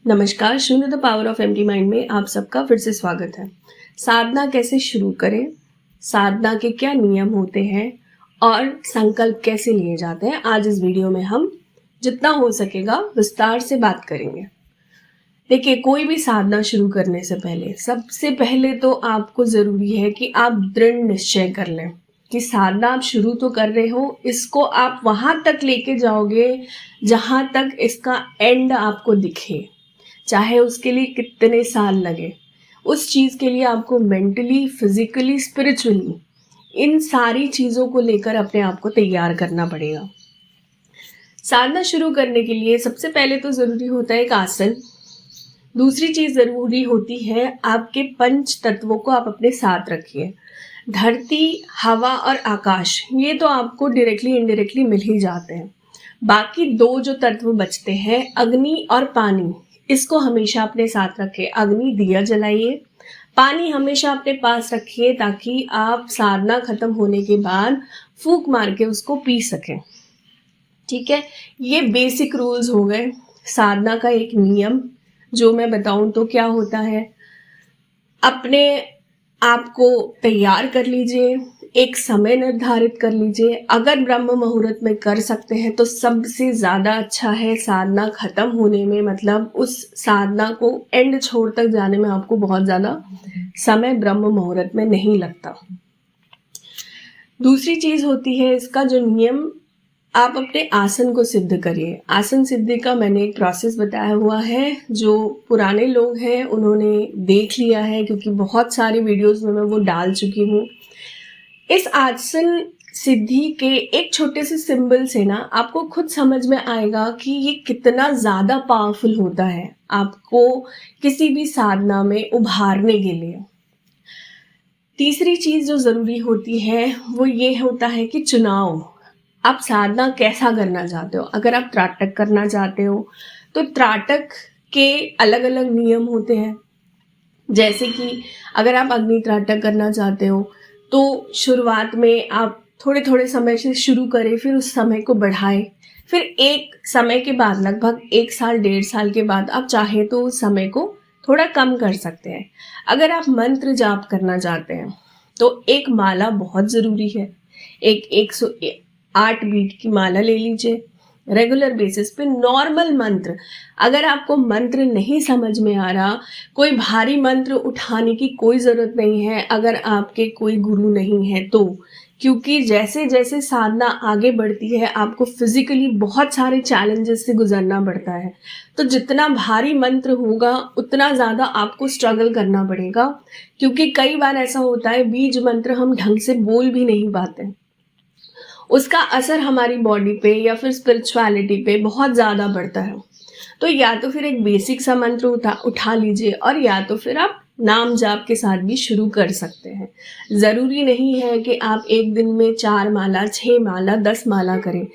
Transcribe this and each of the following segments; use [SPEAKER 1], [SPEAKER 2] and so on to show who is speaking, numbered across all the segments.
[SPEAKER 1] नमस्कार, शून्य the power of empty mind में आप सबका फिर से स्वागत है। साधना कैसे शुरू करें, साधना के क्या नियम होते हैं और संकल्प कैसे लिए जाते हैं, आज इस वीडियो में हम जितना हो सकेगा विस्तार से बात करेंगे। देखिए, कोई भी साधना शुरू करने से पहले सबसे पहले तो आपको ज़रूरी है कि आप दृढ़ निश्चय कर लें कि साधना आप शुरू तो कर रहे हो, इसको आप वहाँ तक लेके जाओगे जहाँ तक इसका एंड आपको दिखे, चाहे उसके लिए कितने साल लगे। उस चीज़ के लिए आपको मेंटली, फिजिकली, स्पिरिचुअली इन सारी चीज़ों को लेकर अपने आप को तैयार करना पड़ेगा। साधना शुरू करने के लिए सबसे पहले तो ज़रूरी होता है एक आसन। दूसरी चीज़ ज़रूरी होती है, आपके पंच तत्वों को आप अपने साथ रखिए। धरती, हवा और आकाश, ये तो आपको डायरेक्टली इनडायरेक्टली मिल ही जाते हैं। बाकी दो जो तत्व बचते हैं, अग्नि और पानी, इसको हमेशा अपने साथ रखें। अग्नि दिया जलाइए, पानी हमेशा अपने पास रखिए ताकि आप साधना खत्म होने के बाद फूंक मार के उसको पी सकें। ठीक है, ये बेसिक रूल्स हो गए। साधना का एक नियम जो मैं बताऊं तो क्या होता है, अपने आप को तैयार कर लीजिए, एक समय निर्धारित कर लीजिए। अगर ब्रह्म मुहूर्त में कर सकते हैं तो सबसे ज़्यादा अच्छा है। साधना खत्म होने में, मतलब उस साधना को एंड छोर तक जाने में आपको बहुत ज़्यादा समय ब्रह्म मुहूर्त में नहीं लगता। दूसरी चीज़ होती है इसका जो नियम, आप अपने आसन को सिद्ध करिए। आसन सिद्धि का मैंने एक प्रोसेस बताया हुआ है, जो पुराने लोग हैं उन्होंने देख लिया है, क्योंकि बहुत सारी वीडियोस में मैं वो डाल चुकी हूँ। इस आसन सिद्धि के एक छोटे से सिंबल से ना आपको खुद समझ में आएगा कि ये कितना ज़्यादा पावरफुल होता है आपको किसी भी साधना में उभारने के लिए। तीसरी चीज़ जो ज़रूरी होती है वो ये होता है कि चुनाव। आप साधना कैसा करना चाहते हो। अगर आप त्राटक करना चाहते हो तो त्राटक के अलग अलग नियम होते हैं। जैसे कि अगर आप अग्नि त्राटक करना चाहते हो तो शुरुआत में आप थोड़े थोड़े समय से शुरू करें, फिर उस समय को बढ़ाएं, फिर एक समय के बाद लगभग 1 साल 1.5 साल के बाद आप चाहे तो उस समय को थोड़ा कम कर सकते हैं। अगर आप मंत्र जाप करना चाहते हैं तो एक माला बहुत ज़रूरी है। एक 108 बीट की माला ले लीजिए रेगुलर बेसिस पे। नॉर्मल मंत्र, अगर आपको मंत्र नहीं समझ में आ रहा, कोई भारी मंत्र उठाने की कोई ज़रूरत नहीं है अगर आपके कोई गुरु नहीं है तो, क्योंकि जैसे जैसे साधना आगे बढ़ती है आपको फिजिकली बहुत सारे चैलेंजेस से गुजरना पड़ता है। तो जितना भारी मंत्र होगा उतना ज़्यादा आपको स्ट्रगल करना पड़ेगा, क्योंकि कई बार ऐसा होता है बीज मंत्र हम ढंग से बोल भी नहीं पाते, उसका असर हमारी बॉडी पे या फिर स्पिरिचुअलिटी पे बहुत ज़्यादा पड़ता है। तो या तो फिर एक बेसिक सा मंत्र उठा लीजिए, और या तो फिर आप नाम जाप के साथ भी शुरू कर सकते हैं। ज़रूरी नहीं है कि आप एक दिन में 4 माला, 6 माला, 10 माला करें।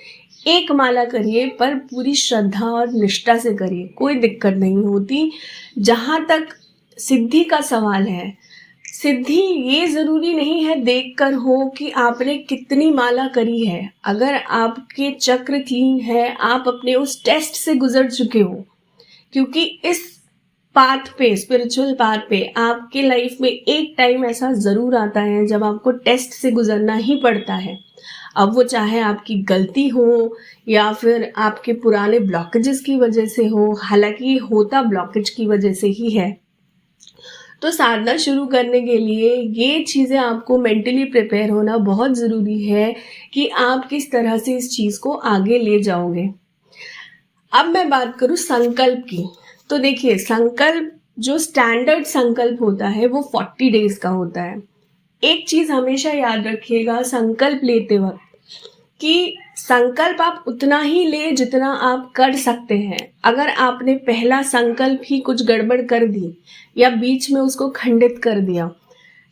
[SPEAKER 1] एक माला करिए, पर पूरी श्रद्धा और निष्ठा से करिए, कोई दिक्कत नहीं होती। जहाँ तक सिद्धि का सवाल है, सिद्धि ये ज़रूरी नहीं है देखकर हो कि आपने कितनी माला करी है। अगर आपके चक्र क्लीन है, आप अपने उस टेस्ट से गुजर चुके हो, क्योंकि इस पाथ पे, स्पिरिचुअल पाथ पे आपके लाइफ में एक टाइम ऐसा ज़रूर आता है जब आपको टेस्ट से गुजरना ही पड़ता है। अब वो चाहे आपकी गलती हो या फिर आपके पुराने ब्लॉकेजेस की वजह से हो, हालांकि होता ब्लॉकेज की वजह से ही है। तो साधना शुरू करने के लिए ये चीज़ें आपको मेंटली प्रिपेयर होना बहुत ज़रूरी है कि आप किस तरह से इस चीज़ को आगे ले जाओगे। अब मैं बात करूँ संकल्प की, तो देखिए, संकल्प जो स्टैंडर्ड संकल्प होता है वो 40 डेज का होता है। एक चीज़ हमेशा याद रखिएगा संकल्प लेते वक्त, कि संकल्प आप उतना ही ले जितना आप कर सकते हैं। अगर आपने पहला संकल्प ही कुछ गड़बड़ कर दी या बीच में उसको खंडित कर दिया,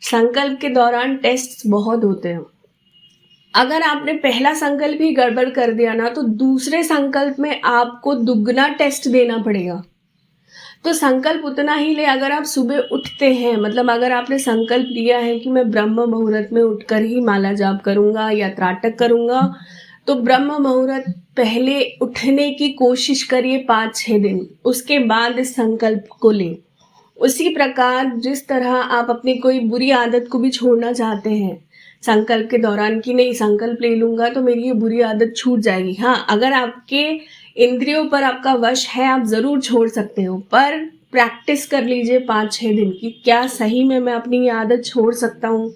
[SPEAKER 1] संकल्प के दौरान टेस्ट बहुत होते हैं। अगर आपने पहला संकल्प ही गड़बड़ कर दिया ना, तो दूसरे संकल्प में आपको दुगना टेस्ट देना पड़ेगा। तो संकल्प उतना ही ले। अगर आप सुबह उठते हैं, मतलब अगर आपने संकल्प लिया है कि मैं ब्रह्म मुहूर्त में उठकर ही माला जाप करूंगा या त्राटक करूंगा, तो ब्रह्म मुहूर्त पहले उठने की कोशिश करिए 5-6 दिन, उसके बाद इस संकल्प को लें। उसी प्रकार जिस तरह आप अपनी कोई बुरी आदत को भी छोड़ना चाहते हैं संकल्प के दौरान कि नहीं संकल्प ले लूँगा तो मेरी ये बुरी आदत छूट जाएगी। हाँ, अगर आपके इंद्रियों पर आपका वश है आप ज़रूर छोड़ सकते हो, पर प्रैक्टिस कर लीजिए 5-6 दिन की क्या सही में मैं अपनी ये आदत छोड़ सकता हूँ।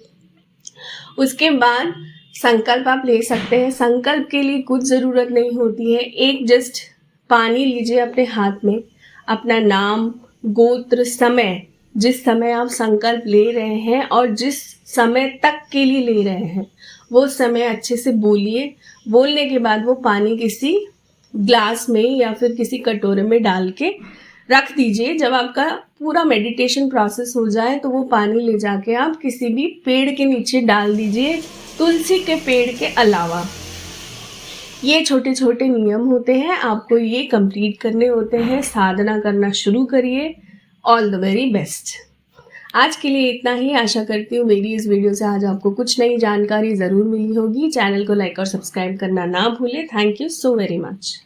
[SPEAKER 1] उसके बाद संकल्प आप ले सकते हैं। संकल्प के लिए कुछ ज़रूरत नहीं होती है, एक जस्ट पानी लीजिए अपने हाथ में, अपना नाम, गोत्र, समय, जिस समय आप संकल्प ले रहे हैं और जिस समय तक के लिए ले रहे हैं वो समय अच्छे से बोलिए। बोलने के बाद वो पानी किसी ग्लास में या फिर किसी कटोरे में डाल के रख दीजिए। जब आपका पूरा मेडिटेशन प्रोसेस हो जाए तो वो पानी ले जाके आप किसी भी पेड़ के नीचे डाल दीजिए, तुलसी के पेड़ के अलावा। ये छोटे छोटे नियम होते हैं, आपको ये कंप्लीट करने होते हैं। साधना करना शुरू करिए। All the very best. आज के लिए इतना ही। आशा करती हूँ मेरी इस वीडियो से आज आपको कुछ नई जानकारी ज़रूर मिली होगी। चैनल को लाइक और सब्सक्राइब करना ना भूलें। Thank you so very much.